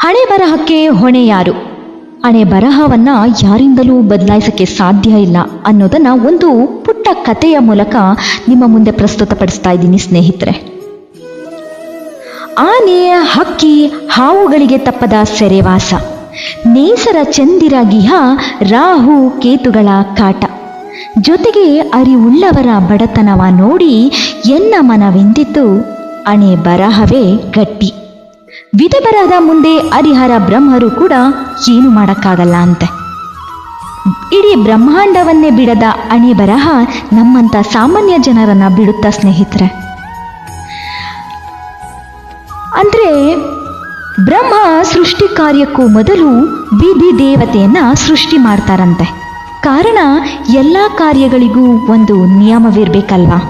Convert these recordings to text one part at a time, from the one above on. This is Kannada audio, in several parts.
ಹಣೆ ಬರಹಕ್ಕೆ ಹೊಣೆ ಯಾರು? ಹಣೆ ಬರಹವನ್ನ ಯಾರಿಂದಲೂ ಬದಲಾಯಿಸಕ್ಕೆ ಸಾಧ್ಯ ಇಲ್ಲ ಅನ್ನೋದನ್ನ ಒಂದು ಪುಟ್ಟ ಕಥೆಯ ಮೂಲಕ ನಿಮ್ಮ ಮುಂದೆ ಪ್ರಸ್ತುತಪಡಿಸ್ತಾ ಇದ್ದೀನಿ ಸ್ನೇಹಿತರೆ. ಆನೆ, ಹಕ್ಕಿ, ಹಾವುಗಳಿಗೆ ತಪ್ಪದ ಸೆರೆವಾಸ, ನೇಸರ ಚಂದಿರಗಿಹ ರಾಹು ಕೇತುಗಳ ಕಾಟ, ಜೊತೆಗೆ ಅರಿವುಳ್ಳವರ ಬಡತನವ ನೋಡಿ ಎನ್ನ ಮನವೆಂದಿದ್ದು ಹಣೆ ಬರಹವೇ ಗಟ್ಟಿ. ವಿಧ ಬರಹದ ಮುಂದೆ ಹರಿಹರ ಬ್ರಹ್ಮರು ಕೂಡ ಏನು ಮಾಡೋಕ್ಕಾಗಲ್ಲ ಅಂತೆ. ಇಡೀ ಬ್ರಹ್ಮಾಂಡವನ್ನೇ ಬಿಡದ ಹಣೆ ಬರಹ ನಮ್ಮಂಥ ಸಾಮಾನ್ಯ ಜನರನ್ನ ಬಿಡುತ್ತಾ ಸ್ನೇಹಿತರೆ? ಅಂದ್ರೆ ಬ್ರಹ್ಮ ಸೃಷ್ಟಿ ಕಾರ್ಯಕ್ಕೂ ಮೊದಲು ವಿಧಿ ದೇವತೆಯನ್ನ ಸೃಷ್ಟಿ ಮಾಡ್ತಾರಂತೆ. ಕಾರಣ ಎಲ್ಲ ಕಾರ್ಯಗಳಿಗೂ ಒಂದು ನಿಯಮವಿರ್ಬೇಕಲ್ವಾ?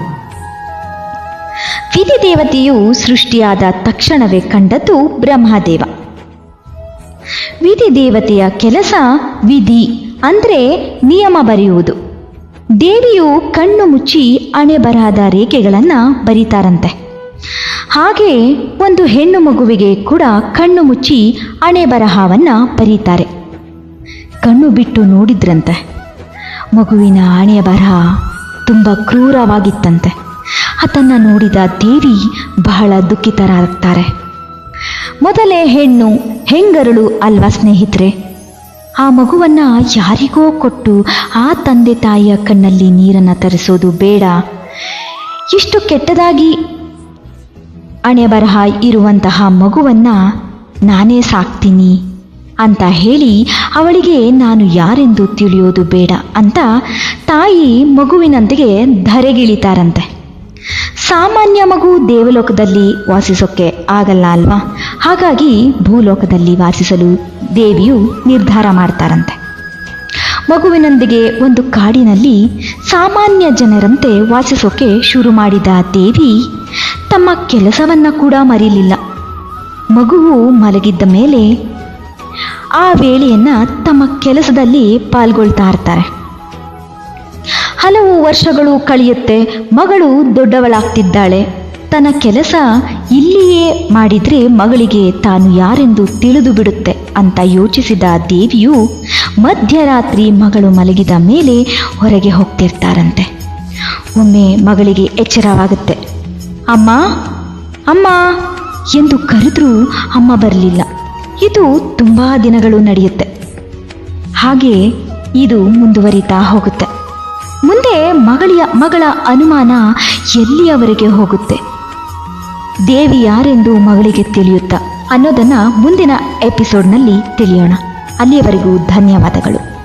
ವಿಧಿ ದೇವತೆಯು ಸೃಷ್ಟಿಯಾದ ತಕ್ಷಣವೇ ಕಂಡದ್ದು ಬ್ರಹ್ಮದೇವ. ವಿಧಿ ದೇವತೆಯ ಕೆಲಸ ವಿಧಿ ಅಂದ್ರೆ ನಿಯಮ ಬರೆಯುವುದು. ದೇವಿಯು ಕಣ್ಣು ಮುಚ್ಚಿ ಹಣೆ ಬರಹದ ರೇಖೆಗಳನ್ನ ಬರೀತಾರಂತೆ. ಹಾಗೆ ಒಂದು ಹೆಣ್ಣು ಮಗುವಿಗೆ ಕೂಡ ಕಣ್ಣು ಮುಚ್ಚಿ ಹಣೆ ಬರಹವನ್ನ ಬರೀತಾರೆ. ಕಣ್ಣು ಬಿಟ್ಟು ನೋಡಿದ್ರಂತೆ. ಮಗುವಿನ ಹಣೆ ಬರಹ ತುಂಬ ಕ್ರೂರವಾಗಿತ್ತಂತೆ. ಅದನ್ನು ನೋಡಿದ ದೇವಿ ಬಹಳ ದುಃಖಿತರಾಗ್ತಾರೆ. ಮೊದಲೇ ಹೆಣ್ಣು ಹೆಂಗರಳು ಅಲ್ವಾ ಸ್ನೇಹಿತರೆ? ಆ ಮಗುವನ್ನ ಯಾರಿಗೋ ಕೊಟ್ಟು ಆ ತಂದೆ ತಾಯಿಯ ಕಣ್ಣಲ್ಲಿ ನೀರನ್ನು ತರಿಸೋದು ಬೇಡ. ಇಷ್ಟು ಕೆಟ್ಟದಾಗಿ ಹಣೆ ಬರಹ ಇರುವಂತಹ ಮಗುವನ್ನ ನಾನೇ ಸಾಕ್ತೀನಿ ಅಂತ ಹೇಳಿ ಅವಳಿಗೆ ನಾನು ಯಾರೆಂದು ತಿಳಿಯೋದು ಬೇಡ ಅಂತ ತಾಯಿ ಮಗುವಿನೊಂದಿಗೆ ಧರೆಗಿಳಿತಾರಂತೆ. ಸಾಮಾನ್ಯ ಮಗು ದೇವಲೋಕದಲ್ಲಿ ವಾಸಿಸೋಕ್ಕೆ ಆಗಲ್ಲ ಅಲ್ವಾ? ಹಾಗಾಗಿ ಭೂಲೋಕದಲ್ಲಿ ವಾಸಿಸಲು ದೇವಿಯು ನಿರ್ಧಾರ ಮಾಡ್ತಾರಂತೆ. ಮಗುವಿನೊಂದಿಗೆ ಒಂದು ಕಾಡಿನಲ್ಲಿ ಸಾಮಾನ್ಯ ಜನರಂತೆ ವಾಸಿಸೋಕೆ ಶುರು ಮಾಡಿದ ದೇವಿ ತಮ್ಮ ಕೆಲಸವನ್ನ ಕೂಡ ಮರೀಲಿಲ್ಲ. ಮಗುವು ಮಲಗಿದ್ದ ಮೇಲೆ ಆ ವೇಳೆಯನ್ನ ತಮ್ಮ ಕೆಲಸದಲ್ಲಿ ಪಾಲ್ಗೊಳ್ತಾ ಇರ್ತಾರೆ. ಹಲವು ವರ್ಷಗಳು ಕಳೆಯುತ್ತೆ. ಮಗಳು ದೊಡ್ಡವಳಾಗ್ತಿದ್ದಾಳೆ. ತನ್ನ ಕೆಲಸ ಇಲ್ಲಿಯೇ ಮಾಡಿದ್ರೆ ಮಗಳಿಗೆ ತಾನು ಯಾರೆಂದು ತಿಳಿದು ಬಿಡುತ್ತೆ ಅಂತ ಯೋಚಿಸಿದ ದೇವಿಯು ಮಧ್ಯರಾತ್ರಿ ಮಗಳು ಮಲಗಿದ ಮೇಲೆ ಹೊರಗೆ ಹೋಗ್ತಿರ್ತಾರಂತೆ. ಒಮ್ಮೆ ಮಗಳಿಗೆ ಎಚ್ಚರವಾಗುತ್ತೆ. ಅಮ್ಮ ಅಮ್ಮ ಎಂದು ಕರೆದ್ರೂ ಅಮ್ಮ ಬರಲಿಲ್ಲ. ಇದು ತುಂಬ ದಿನಗಳು ನಡೆಯುತ್ತೆ. ಹಾಗೆ ಇದು ಮುಂದುವರಿತಾ ಹೋಗುತ್ತೆ. ಮುಂದೆ ಮಗಳ ಅನುಮಾನ ಎಲ್ಲಿಯವರೆಗೆ ಹೋಗುತ್ತೆ, ದೇವಿ ಯಾರೆಂದು ಮಗಳಿಗೆ ತಿಳಿಯುತ್ತಾ ಅನ್ನೋದನ್ನ ಮುಂದಿನ ಎಪಿಸೋಡ್ನಲ್ಲಿ ತಿಳಿಯೋಣ. ಅಲ್ಲಿಯವರೆಗೂ ಧನ್ಯವಾದಗಳು.